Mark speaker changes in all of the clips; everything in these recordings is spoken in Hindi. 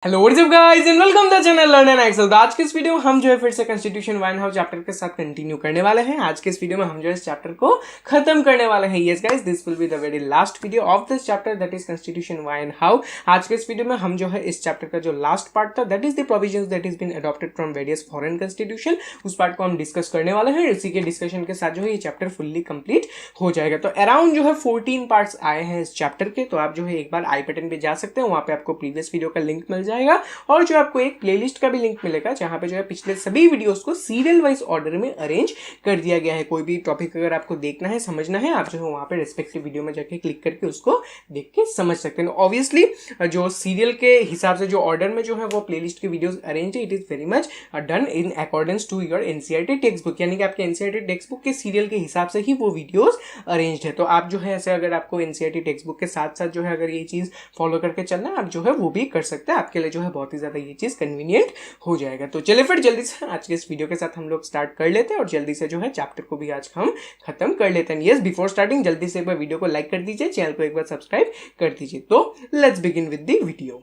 Speaker 1: Hello what's up guys and welcome the channel learn and excel. आज के इस वीडियो में हम जो है फिर से कॉन्स्टिट्यूशन वाइन हाउ चैप्टर के साथ कंटिन्यू करने वाले हैं। आज के इस वीडियो में हम जो है इस चैप्टर को खत्म करने वाले हैं। Yes guys, this will be the very last video of this chapter, that is constitution wine how. आज के इस वीडियो में हम जो है इस चैप्टर का जो लास्ट पार्ट था, that is the provisions that is been adopted from various foreign constitution, उस पार्ट को हम डिस्कस करने वाले हैं। इसी के डिस्कशन के साथ जो है ये चैप्टर फुल्ली कंप्लीट हो जाएगा। तो अराउंड जो है 14 पार्ट्स आए हैं इस चैप्टर के, तो आप जो है एक बार आई बटन पे जा सकते हैं, वहां पे आपको प्रीवियस वीडियो का लिंक मिल जाएगा और जो आपको एक प्लेलिस्ट का भी लिंक मिलेगा जहां पे जो है पिछले सभी वीडियोस को सीरियल वाइज ऑर्डर में अरेंज कर दिया गया है। कोई भी टॉपिक अगर आपको देखना है, समझना है, आप जो है वहां पे रेस्पेक्टिव वीडियो में जाके क्लिक करके उसको देख के समझ सकते हैं। ऑब्वियसली जो सीरियल के हिसाब से जो ऑर्डर में जो है वो प्लेलिस्ट के वीडियोस अरेंज है, it is very much done in accordance to your NCERT text book, यानी कि आपके एनसीईआरटी टेक्स्ट बुक के सीरियल के हिसाब से ही वो वीडियोस अरेंज्ड है। तो आप जो है ऐसे अगर आपको एनसीईआरटी टेक्स्ट बुक के साथ साथ जो है अगर ये चीज फॉलो करके चलना है, आप जो है वो भी कर सकते हैं। आपके लिए जो है बहुत ही ज्यादा ये चीज कन्वीनियंट हो जाएगा। तो चलिए फिर जल्दी से आज के इस वीडियो के साथ हम लोग स्टार्ट कर लेते हैं और जल्दी से जो है चैप्टर को भी आज हम खत्म कर लेते हैं। यस, बिफोर स्टार्टिंग जल्दी से एक बार वीडियो को लाइक कर दीजिए, चैनल को एक बार सब्सक्राइब कर दीजिए। तो let's begin with the video.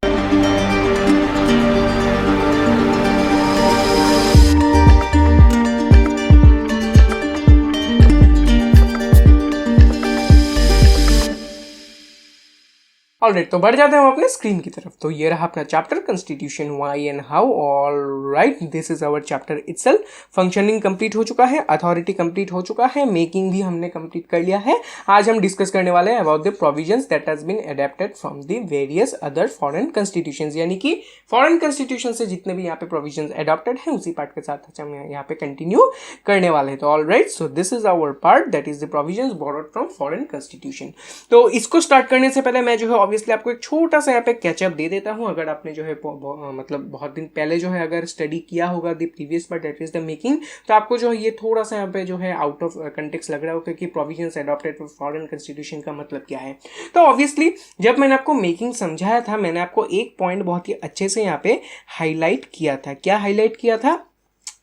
Speaker 1: Alright, तो बढ़ जाते हैं हम अपने स्क्रीन की तरफ। तो ये रहा अपना chapter constitution why and how. Alright, this is our chapter itself. Functioning complete हो चुका है, अथॉरिटी कंप्लीट हो चुका है, मेकिंग भी हमने कंप्लीट कर लिया है। आज हम डिस्कस करने वाले हैं about the provisions that has been adopted from the various other foreign constitutions, यानी कि फॉरेन कॉन्स्टिट्यूशन से जितने भी यहाँ पे प्रोविजंस अडॉप्टेड हैं उसी पार्ट के साथ हम यहाँ पे कंटिन्यू करने वाले हैं। तो alright, so this is our part that is the provisions borrowed from foreign constitution. तो इसको स्टार्ट करने से पहले मैं जो है ऑब्वियसली आपको एक छोटा सा यहाँ पे कैचअप दे देता हूं। अगर आपने जो है मतलब बहुत दिन पहले जो है अगर स्टडी किया होगा the previous part that is the making, तो आपको जो है ये थोड़ा सा यहाँ पे जो है आउट ऑफ कंटेक्स्ट लग रहा होगा कि provisions adopted for foreign constitution का मतलब क्या है। तो ऑब्वियसली जब मैंने आपको मेकिंग समझाया था, मैंने आपको एक पॉइंट बहुत ही अच्छे से यहाँ पे हाईलाइट किया था। क्या हाईलाइट किया था?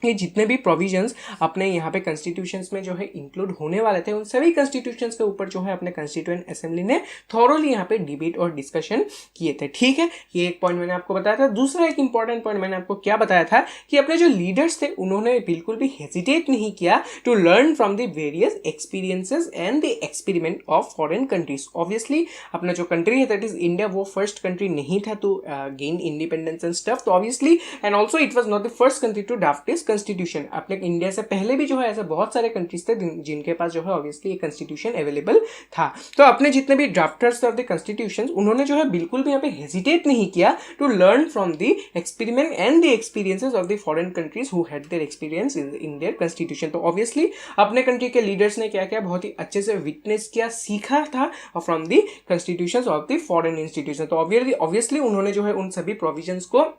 Speaker 1: ये जितने भी प्रोविजंस अपने यहाँ पे कॉन्स्टिट्यूशंस में जो है इंक्लूड होने वाले थे, उन सभी कॉन्स्टिट्यूशंस के ऊपर जो है अपने कॉन्स्टिट्यूएंट असेंबली ने थॉरोली यहाँ पे डिबेट और डिस्कशन किए थे। ठीक है, ये एक पॉइंट मैंने आपको बताया था। दूसरा एक इंपॉर्टेंट पॉइंट मैंने आपको क्या बताया था कि अपने जो लीडर्स थे उन्होंने बिल्कुल भी हेजिटेट नहीं किया to learn from the various experiences and the experiment of foreign countries. Obviously अपना जो कंट्री है दैट इज इंडिया, वो फर्स्ट कंट्री नहीं था to gain independence and stuff. तो obviously and also it was not the first country to draft this constitution. अपने इंडिया से पहले भी जो है ऐसे बहुत सारे कंट्रीज थे जिनके पास जो है ऑब्वियसली ये कॉन्स्टिट्यूशन अवेलेबल था। तो अपने जितने भी ड्राफ्टर्स ऑफ द कॉन्स्टिट्यूशन, उन्होंने जो है बिल्कुल भी यहाँ पे हेजिटेट नहीं किया to learn from the experiment and the experiences of the foreign countries who had their experience in their constitution. तो ऑब्वियसली अपने कंट्री के लीडर्स ने क्या किया, बहुत ही अच्छे से विटनेस किया, सीखा था from the constitutions of the foreign institution. तो ऑब्वियसली उन्होंने जो है उन सभी प्रोविजंस को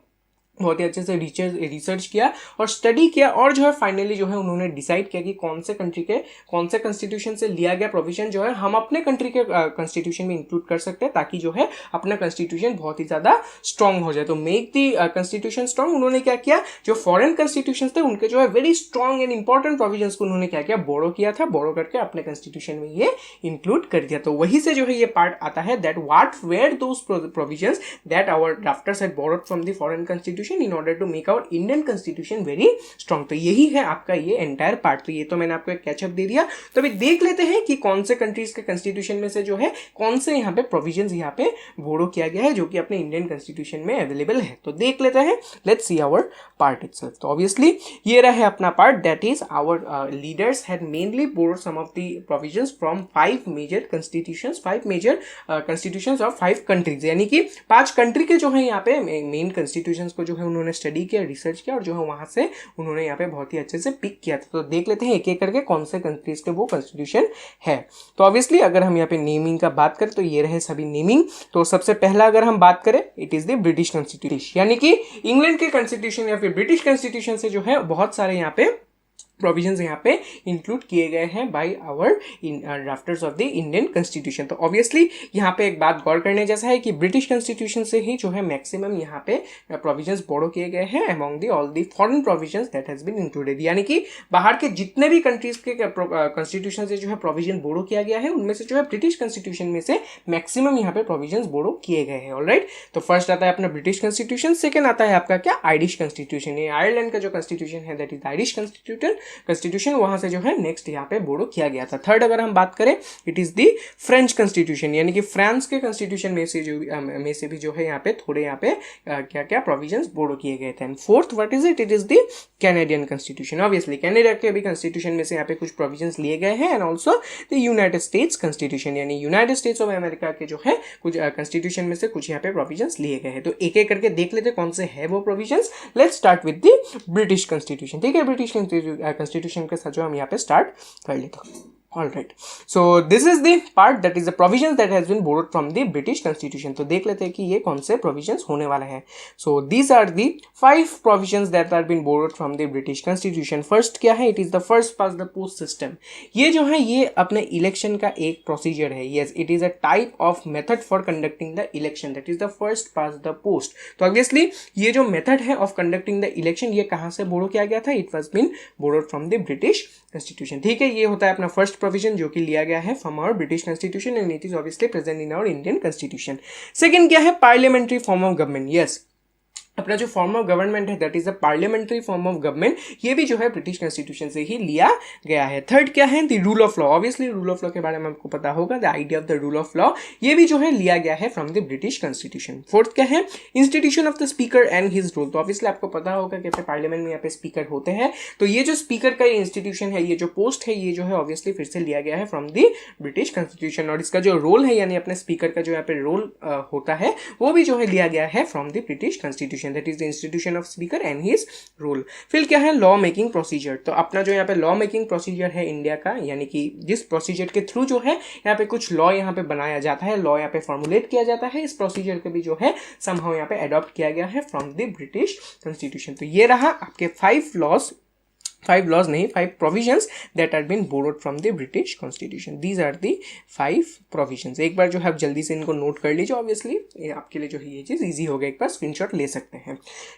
Speaker 1: बहुत ही अच्छे से रिसर्च किया और स्टडी किया और जो है फाइनली जो है उन्होंने डिसाइड किया कि कौन से कंट्री के कौन से कॉन्स्टिट्यूशन से लिया गया प्रोविजन जो है हम अपने कंट्री के कॉन्स्टिट्यूशन में इंक्लूड कर सकते हैं, ताकि जो है अपना कॉन्स्टिट्यूशन बहुत ही ज्यादा स्ट्रांग हो जाए। तो मेक दी कॉन्स्टिट्यूशन स्ट्रांग, उन्होंने क्या किया, जो फॉरेन कॉन्स्टिट्यूशन थे उनके जो है very strong and important provision को उन्होंने क्या किया, बोरो किया था, बोरो करके अपने कॉन्स्टिट्यूशन में ये इंक्लूड कर दिया। तो वही से जो है ये पार्ट आता है that what were those provisions that our drafters had borrowed from the foreign constitution in order to make our Indian constitution very strong. तो यही है आपका ये एंटायर पार्ट। तो ये तो मैंने आपको एक कैचअप दे दिया। तो अभी देख लेते हैं कि कौन से कंट्रीज के कॉन्स्टिट्यूशन में से जो है कौन से यहाँ पे प्रोविजंस यहाँ पे बोरो किया गया है जो कि अपने इंडियन कॉन्स्टिट्यूशन में अवेलेबल है। तो देख लेते हैं, let's see our part itself. तो ऑब्वियसली ये रहा है अपना part, that is our leaders had mainly borrow some of the provisions from 5 major constitutions, 5 major constitutions of 5 countries, यानी कि 5 कंट्री के जो है यहाँ पे मेन कॉन्स्टिट्यूशंस को जो है उन्होंने स्टडी किया, रिसर्च किया और जो है वहां से उन्होंने यहाँ पे बहुत ही अच्छे से पिक किया था। तो देख लेते हैं एक एक करके कौन से कंट्रीज के वो कॉन्स्टिट्यूशन है। तो ऑब्वियसली अगर हम यहाँ पे नेमिंग का बात करें तो ये रहे सभी नेमिंग। तो सबसे पहला अगर हम बात करें, it is the British constitution, यानी कि इंग्लैंड के कॉन्स्टिट्यूशन या फिर ब्रिटिश कॉन्स्टिट्यूशन से जो है बहुत सारे यहाँ पे प्रोविजंस यहाँ पे इंक्लूड किए गए हैं by our drafters of the Indian constitution. तो ऑब्वियसली यहाँ पे एक बात गौर करने जैसा है कि ब्रिटिश कॉन्स्टिट्यूशन से ही जो है मैक्सिमम यहाँ पे प्रोविजंस बोरो किए गए हैं among the all the foreign provisions that has been included, यानी कि बाहर के जितने भी कंट्रीज के कॉन्स्टिट्यूशन से जो है प्रोविजन बोरो किया गया है उनमें से जो है ब्रिटिश कॉन्स्टिट्यूशन में से मैक्सिमम यहाँ पे प्रोविजंस बोरो किए गए हैं। ऑलराइट, तो फर्स्ट आता है अपना ब्रिटिश कॉन्स्टिट्यूशन, सेकंड आता है आपका क्या आयरिश कॉन्स्टिट्यूशन। ये आयरलैंड का जो कॉन्स्टिट्यूशन है दैट इज आयरिश कॉन्स्टिट्यूशन, वहां से जो है नेक्स्ट यहाँ पे बोरो किया गया था। थर्ड अगर हम बात करें it is the French constitution, यानी कि फ्रांस के कॉन्स्टिट्यूशन में से भी जो है यहाँ पे थोड़े यहाँ पे क्या क्या प्रोविजंस बोरो किए गए थे। Fourth what is it is the Canadian constitution. Obviously Canada के भी कॉन्स्टिट्यूशन में से यहाँ पे कुछ प्रोविजंस लिए गए हैं and also the United States constitution, यानी यूनाइटेड स्टेट्स ऑफ अमेरिका के जो है कुछ कॉन्स्टिट्यूशन में से कुछ यहाँ पे प्रोविजंस लिए गए हैं। तो एक एक करके देख लेते कौन से है वो provisions. Let's start with the British constitution. ठीक है, ब्रिटिश कॉन्स्टिट्यूशन के साथ जो हम यहाँ पे स्टार्ट कर लेते हैं। All right, so this is the part that is the provisions that has been borrowed from the British Constitution. तो देख लेते हैं कि ये कौन से provisions होने वाले हैं। So these are the 5 provisions that are been borrowed from the British Constitution. First क्या है? It is the first past the post system. ये जो है ये अपने election का एक procedure है। Yes, it is a type of method for conducting the election. That is the first past the post. तो obviously ये जो method है of conducting the election ये कहाँ से borrow किया गया था? It was been borrowed from the British Constitution. ठीक है, ये होता है अपना first provision जो कि लिया गया है from our British Constitution and it is obviously present in our Indian Constitution. Second क्या है? Parliamentary form of government. Yes, अपना जो फॉर्म ऑफ गवर्नमेंट है that is the parliamentary form of government, ये भी जो है ब्रिटिश कॉन्स्टिट्यूशन से ही लिया गया है। थर्ड क्या है? The rule of law. Obviously rule of law के बारे में आपको पता होगा, the idea of the rule of law, ये भी जो है लिया गया है from the British constitution. Fourth क्या है? Institution of the speaker and his role. तो ऑब्वियसली आपको पता होगा कि पार्लियामेंट में यहाँ पे स्पीकर होते हैं, तो ये जो स्पीकर का इंस्टीट्यूशन है, ये जो पोस्ट है, ये जो है ऑब्वियसली फिर से लिया गया है फ्रॉम द ब्रिटिश कॉन्स्टिट्यूशन। और इसका जो रोल है यानी अपने स्पीकर का जो यहाँ पे रोल होता है वो भी जो है लिया गया है from the British constitution, that is the institution of speaker and his role. फिर क्या है? Law making procedure. तो अपना जो यहाँ पे लॉ मेकिंग प्रोसीजर है इंडिया का, यानी कि जिस प्रोसीजर के थ्रू जो है यहाँ पे कुछ लॉ यहाँ पे बनाया जाता है, लॉ यहाँ पे फॉर्मुलेट किया जाता है, इस प्रोसीजर को भी जो है समहाउ यहाँ पे अडॉप्ट किया गया है फ्रॉम द ब्रिटिश कॉन्स्टिट्यूशन। तो ये रहा आपके 5 provisions that are been borrowed from the British Constitution. These are the 5 provisions. एक बार जो है आप जल्दी से इनको नोट कर लीजिए, ऑब्वियसली आपके लिए जो है ये चीज़ इजी हो गया, एक बार स्क्रीनशॉट ले सकते हैं।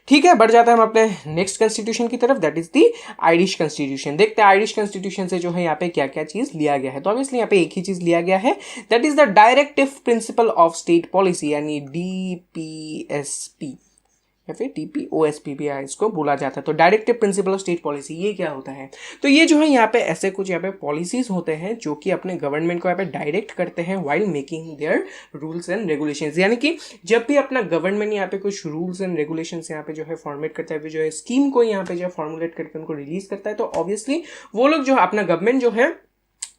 Speaker 1: ठीक है, बढ़ जाता है हम अपने नेक्स्ट कॉन्स्टिट्यूशन की तरफ, that is the Irish constitution. देखते हैं आयरिश कॉन्स्टिट्यूशन से जो है यहाँ पे क्या क्या चीज़ लिया गया है। तो ऑब्वियसली यहाँ पे एक ही चीज़ लिया गया है, that is the directive principle of state policy, यानी DPSP या फिर TPOSP भी इसको बोला जाता है। तो directive principle of state policy ये क्या होता है? तो ये जो है यहाँ पे ऐसे कुछ यहाँ पे पॉलिसीज होते हैं जो कि अपने गवर्नमेंट को यहाँ पे डायरेक्ट करते हैं while making their rules and regulations. यानी कि जब भी अपना गवर्नमेंट यहाँ पे कुछ रूल्स एंड रेगुलेशंस यहाँ पे जो है फॉर्मेट करता है, जो है स्कीम को यहाँ पे जो है फॉर्मुलेट करके उनको रिलीज करता है, तो ऑब्वियसली वो लोग जो अपना गवर्नमेंट जो है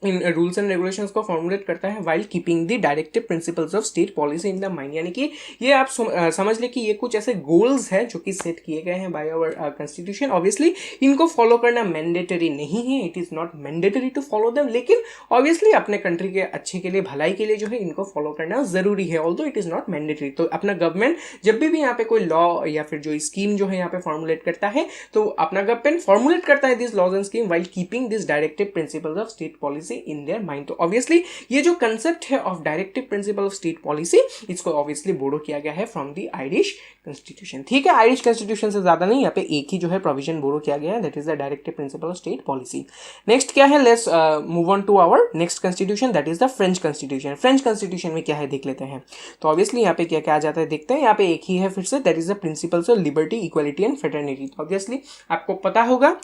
Speaker 1: इन रूल्स एंड रेगुलेशंस को फॉर्मुलेट करता है while keeping the directive principles of state policy in the mind. यानी कि ये आप समझ ले कि ये कुछ ऐसे गोल्स हैं जो कि सेट किए गए हैं बाय आवर कॉन्स्टिट्यूशन। ऑब्वियसली इनको फॉलो करना मैंडेटरी नहीं है, it is not mandatory to follow them, लेकिन ऑब्वियसली अपने कंट्री के अच्छे के लिए, भलाई के लिए जो है इनको फॉलो करना जरूरी है, although it is not mandatory. तो अपना गवर्नमेंट जब भी यहाँ पे कोई लॉ या फिर जो स्कीम जो है यहाँ पे फॉर्मुलेट करता है, तो अपना गवर्नमेंट फॉर्मुलेट करता है this laws and scheme while keeping this directive principles of state policy in their mind. तो ऑब्वियसली ये जो कंसेप्ट है of directive principle of state policy, इसको ऑब्वियसली बोरो किया गया है फ्रॉम द आयरिश कॉन्स्टिट्यूशन। ठीक है, आयरिश कॉन्स्टिट्यूशन से ज्यादा नहीं, यहाँ पे एक ही जो है प्रोविजन बोरो किया गया है, that is the directive principle of state policy. Next क्या है? Let's move on to our next constitution, that is the French constitution. French constitution में क्या है देख लेते हैं। तो ऑब्वियसली यहाँ पे क्या क्या आ जाता है देखते हैं। यहाँ पे एक ही है फिर से, that is the principles of liberty, equality and fraternity. तो ऑब्वियसली आपको पता होगा,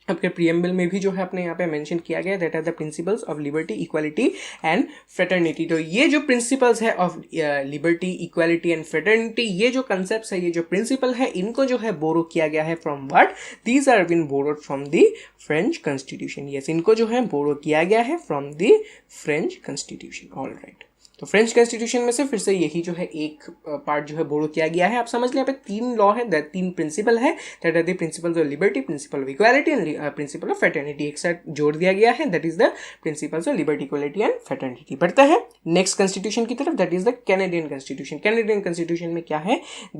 Speaker 1: आपके प्रीएम्बल में भी जो है अपने यहाँ पे मेंशन किया गया, that are the principles of liberty, equality and fraternity. तो ये जो प्रिंसिपल्स है of liberty, equality and fraternity, ये जो कंसेप्ट्स है, ये जो प्रिंसिपल है, इनको जो है बोरो किया गया है from what? These are been borrowed from the French constitution. Yes, इनको जो है बोरो किया गया है from the French constitution. All right, तो फ्रेंच कॉन्स्टिट्यूशन में से फिर से यही जो है एक पार्ट जो है बोरो किया गया है। आप समझ लें यहाँ पे 3 लॉ है, तीन प्रिंसिपल है, that are the principles of liberty, principle of equality and principle of fraternity, एक साथ जोड़ दिया गया है, that is the principles of liberty, equality and fraternity. बढ़ता है नेक्स्ट कॉन्स्टिट्यूशन की तरफ, that is the Canadian constitution. Canadian constitution में क्या है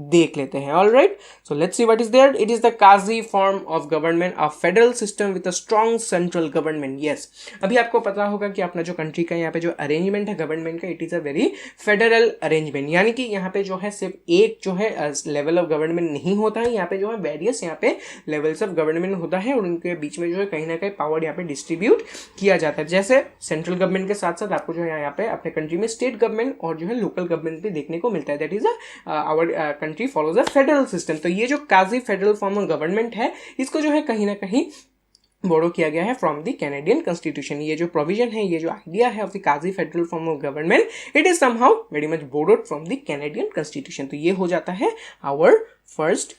Speaker 1: देख लेते हैं। Alright, so let's see what is there. It is the quasi form of government, a federal system with a strong central government. Yes, अभी आपको पता होगा कि अपना जो कंट्री का यहाँ पे जो अरेंजमेंट है गवर्नमेंट का, it is a very federal arrangement, यानी कि यहाँ पे जो है सिर्फ एक जो है लेवल ऑफ गवर्नमेंट नहीं होता है, यहाँ पे जो है वेरियस यहाँ पे लेवल्स ऑफ गवर्नमेंट होता है और उनके बीच में जो है कहीं ना कहीं पावर यहाँ पे डिस्ट्रीब्यूट किया जाता है। जैसे सेंट्रल गवर्नमेंट के साथ साथ आपको जो है यहाँ पे अपने कंट्री में स्टेट गवर्नमेंट और जो है लोकल गवर्नमेंट भी देखने को मिलता है। That is our country follows a federal system. तो ये जो quasi federal form of government है, इसको जो है कहीं ना कहीं बोरो किया गया है फ्रॉम द कैनेडियन कॉन्स्टिट्यूशन। ये जो प्रोविजन है, ये जो आइडिया है of the quasi federal form of government, it is somehow very much borrowed from the Canadian constitution. तो ये हो जाता है our first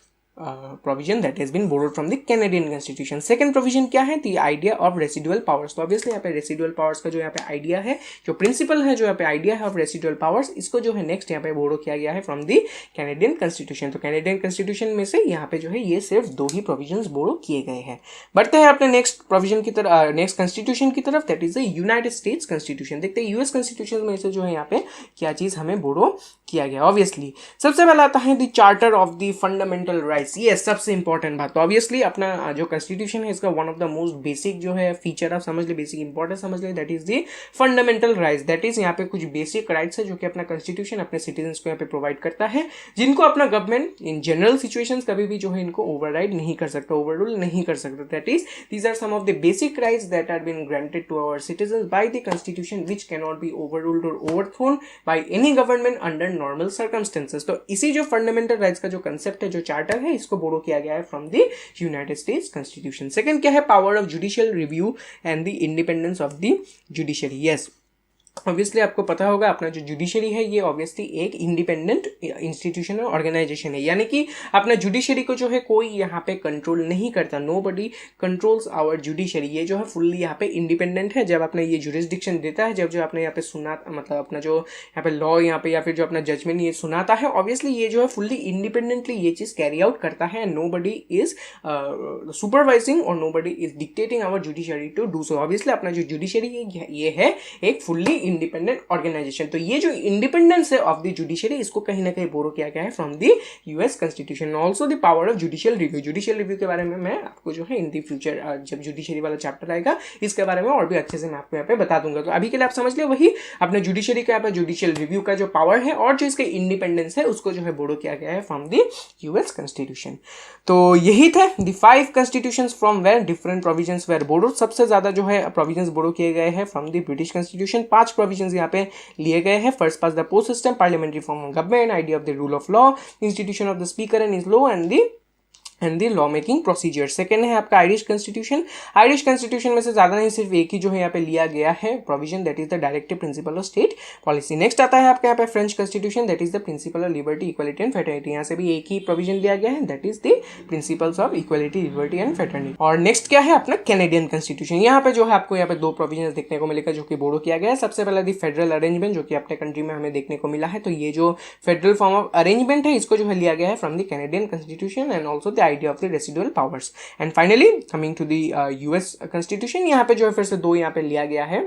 Speaker 1: provision that has been borrowed from the Canadian Constitution. Second provision क्या है? The idea of residual powers. तो obviously यहाँ पे residual powers का जो यहाँ पे idea है, जो principle है, जो यहाँ पे idea है of residual powers, इसको जो है next यहाँ पे borrow किया गया है from the Canadian Constitution. तो Canadian Constitution में से यहाँ पे जो है ये सिर्फ 2 ही provisions borrow किए गए हैं। बढ़ते हैं अपने next provision की तरफ, next constitution की तरफ, that is the United States Constitution. देखते हैं US Constitution में से जो है यहाँ पे क्या चीज हमें borrow किया गया। ऑब्वियसली सबसे पहला आता है the charter of the fundamental rights. ये सबसे इंपॉर्टेंट बात। तो ऑब्वियसली अपना जो कॉन्स्टिट्यूशन है, इसका one of the most basic जो है फीचर आप समझ ले, बेसिक इंपॉर्टेंस समझ ले, that is the fundamental rights. That is यहाँ पे कुछ बेसिक राइट्स है जो कि अपना कॉन्स्टिट्यूशन अपने सिटीजन्स को यहाँ पे प्रोवाइड करता है, जिनको अपना गवर्नमेंट इन जनरल सिचुएशंस कभी भी जो है इनको ओवरराइड नहीं कर सकता, ओवररूल नहीं कर सकता। That is these are some of the basic rights that are been granted to our citizens by the constitution which can not be overruled और overthrown by any government under normal circumstances. तो इसी जो फंडामेंटल राइट्स का जो कंसेप्ट है, जो चार्टर है, इसको बोरो किया गया है from the United States constitution. Second क्या है? Power of judicial review and the independence of the judiciary. Yes, obviously आपको पता होगा अपना जो जुडिशरी है ये ऑब्वियसली एक इंडिपेंडेंट इंस्टीट्यूशन और ऑर्गेनाइजेशन है, यानी कि अपना जुडिशरी को जो है कोई यहाँ पे कंट्रोल नहीं करता। Nobody controls our judiciary. ये जो है फुल्ली यहाँ पे इंडिपेंडेंट है। जब अपने ये जुरिस्डिक्शन देता है, जब जो अपने यहाँ पे सुना, मतलब अपना जो यहाँ पे लॉ यहाँ पे या फिर जो अपना जजमेंट ये सुनाता है, ऑब्वियसली ये जो है फुल्ली इंडिपेंडेंटली ये चीज कैरी आउट करता है। नोबडी इज सुपरवाइजिंग और nobody is dictating our judiciary to do so. Obviously अपना जो जुडिशरी ये है एक फुल्ली इंडिपेंडेंट ऑर्गेनाइजेशन। तो ये जो इंडिपेंडेंस है ऑफ द जुडिशरी, इसको कहीं ना कहीं बोरो किया गया है from the US constitution. Also the power of judicial review. Judicial review के बारे में मैं आपको जो है इन द फ्यूचर जब जुडिशरी वाला चैप्टर आएगा, इसके बारे में और भी अच्छे से मैं आपको यहाँ पे बता दूंगा। तो अभी के लिए आप समझ लिया वही अपने जुडिशरी का यहाँ पे जुडिशियल रिव्यू का जो पावर है और जो इसके इंडिपेंडेंस है, उसको जो है बोरो किया गया है फ्रॉम द यूएस कॉन्स्टिट्यूशन। तो यही थे the 5 constitutions from where different provisions were borrow. सबसे ज्यादा जो है प्रोविजंस बोरो किए गए हैं from the British constitution. 5 provisions यहाँ पे लिए गए हैं। First past the post system, parliamentary form of government, idea of the rule of law, institution of the speaker and his law and the law making procedure. Second है आपका आयरिश कॉन्स्टिट्यूशन। आयरिश कॉन्स्टिट्यूशन में से ज्यादा नहीं, सिर्फ एक ही जो है यहाँ पे लिया गया है provision, that is the directive principle of state policy. Next आता है आपके यहाँ पे French constitution, that is the principle of liberty, equality and fraternity. यहाँ से भी एक ही प्रोविजन लिया गया है, that is the principles of equality, liberty and fraternity. और नेक्स्ट क्या है अपना कैनेडियन कॉन्स्टिट्यूशन। यहाँ पे जो है आपको यहाँ पे 2 प्रोविजन देखने को मिलेगा जो कि बोरो किया गया है। सबसे पहला दी फेडरल अरेंजमेंट, जो कि अपने कंट्री में हमें देखने को मिला है। तो ये जो फेडरल फॉर्म ऑफ अरेंजमेंट है, इसको जो है लिया गया है from the Canadian constitution and also the idea of the residual powers. And finally coming to the US Constitution, यहाँ पे जो है फिर से 2 यहाँ पे लिया गया है।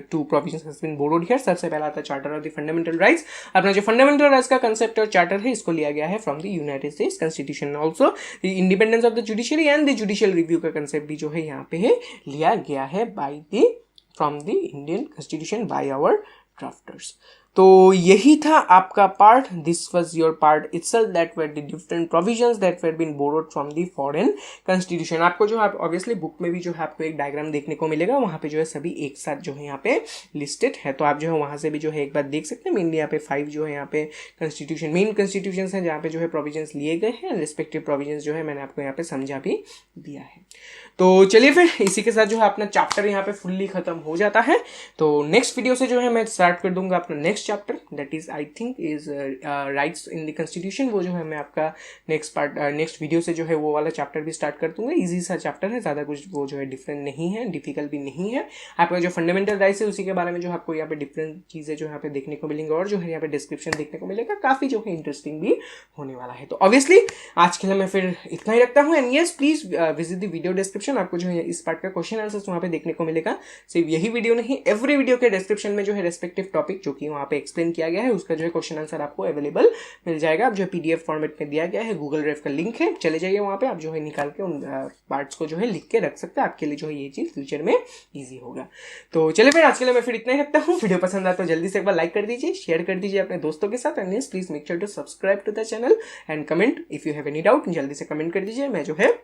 Speaker 1: 2 provisions has been borrowed here. सबसे पहला था charter of the fundamental rights. अपना जो फंडामेंटल राइट्स का कंसेप्ट और चार्टर है, इसको लिया गया है from the United States constitution. Also the independence of the judiciary and the judicial review का कंसेप्ट भी जो है यहाँ पे लिया गया है from the Indian constitution by our drafters. तो यही था आपका part. This was your part itself, that were the different provisions that were been borrowed from the foreign constitution. आपको जो है ऑब्वियसली बुक में भी जो है आपको एक डायग्राम देखने को मिलेगा, वहाँ पे जो है सभी एक साथ जो है यहाँ पे लिस्टेड है। तो आप जो है वहाँ से भी जो है एक बार देख सकते हैं। मेनली यहाँ पे 5 जो है यहाँ पे कॉन्स्टिट्यूशन मेन कॉन्स्टिट्यूशन हैं जहाँ पे जो है प्रोविजंस लिए गए हैं। रिस्पेक्टिव प्रोविजंस जो है मैंने आपको यहाँ पे समझा भी दिया है। तो चलिए फिर इसी के साथ जो है अपना चैप्टर यहाँ पे फुल्ली खत्म हो जाता है। तो नेक्स्ट वीडियो से जो है मैं स्टार्ट कर दूंगा अपना next next chapter that is I think is rights in the constitution, वो जो है मैं आपका नेक्स्ट वीडियो से जो है वो वाला चैप्टर भी स्टार्ट कर दूंगा। इजी सा चैप्टर है, ज़्यादा कुछ वो जो है डिफरेंट नहीं है, डिफिकल्ट भी नहीं है। आपका जो फंडामेंटल राइट्स है उसी के बारे में जो आपको यहाँ पे डिफरेंट चीज़ें जो यहाँ पे देखने को मिलेंगी और जो है यहाँ पे डिस्क्रिप्शन देखने को मिलेगा, काफ़ी जो है इंटरेस्टिंग भी होने वाला है। तो ऑब्वियसली आज के लिए मैं फिर इतना ही रखता हूँ। And yes please visit the video description, आपको जो है इस पार्ट का क्वेश्चन आंसर्स वहाँ पे देखने को मिलेगा। सिर्फ यही वीडियो नहीं, एवरी वीडियो के डिस्क्रिप्शन में जो है रेस्पेक्टिव टॉपिक जो कि वहाँ पे एक्सप्लेन किया गया है उसका जो है क्वेश्चन आंसर आपको अवेलेबल मिल जाएगा। अब जो PDF फॉर्मेट में दिया गया है, गूगल ड्राइव का लिंक है, चले जाइए वहाँ पे, आप जो है निकाल के उन पार्ट्स को जो है लिख के रख सकते हैं। आपके लिए जो है ये चीज़ फ्यूचर में ईजी होगा। तो चलिए फिर आज के लिए मैं फिर इतना ही रखता हूँ। वीडियो पसंद आए तो जल्दी से एक बार लाइक कर दीजिए, शेयर कर दीजिए अपने दोस्तों के साथ। And please make sure to subscribe to the channel and comment if you have any doubt, जल्दी से कमेंट कर दीजिए, मैं जो है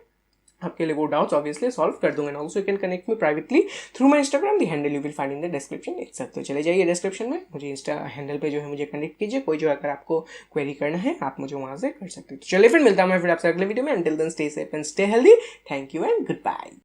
Speaker 1: आपके लिए वो डाउट्स ऑब्वियसली सॉल्व कर दूंगा। Also you can connect me privately through my Instagram, the handle you will find in the description itself. तो चले जाइए डिस्क्रिप्शन में, मुझे इंस्टा हैंडल पे जो है मुझे कनेक्ट कीजिए। कोई जो अगर आपको क्वेरी करना है आप मुझे वहां से कर सकते हो। तो चलिए फिर मिलता हूं मैं फिर आपसे अगले वीडियो में। Until then stay safe and stay healthy. Thank you and good bye.